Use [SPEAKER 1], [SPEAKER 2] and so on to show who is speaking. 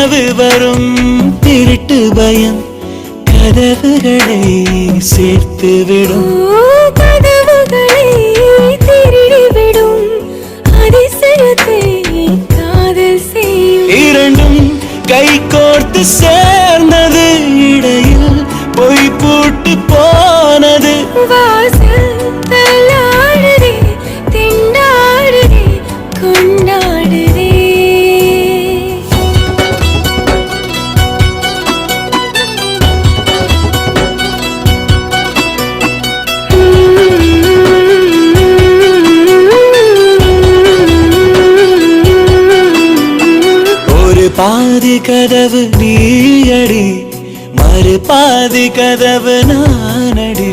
[SPEAKER 1] கனவு வரும் திருட்டு பயம் கதவுகளை சேர்த்து விடும்
[SPEAKER 2] கதவுகளை திருடிவிடும் அதிசயத்தை காதல் செய்யும்
[SPEAKER 1] இரண்டும் கை கோர்த்து சேர்ந்தது இடையில் பொய் பூட்டு போனது
[SPEAKER 2] வாசல் தள்ளாடுதே திண்டாடுதே கொண்டாடுதே
[SPEAKER 1] ஒரு பாதி கதவு நீயடி மறு பாதி கதவு நானடி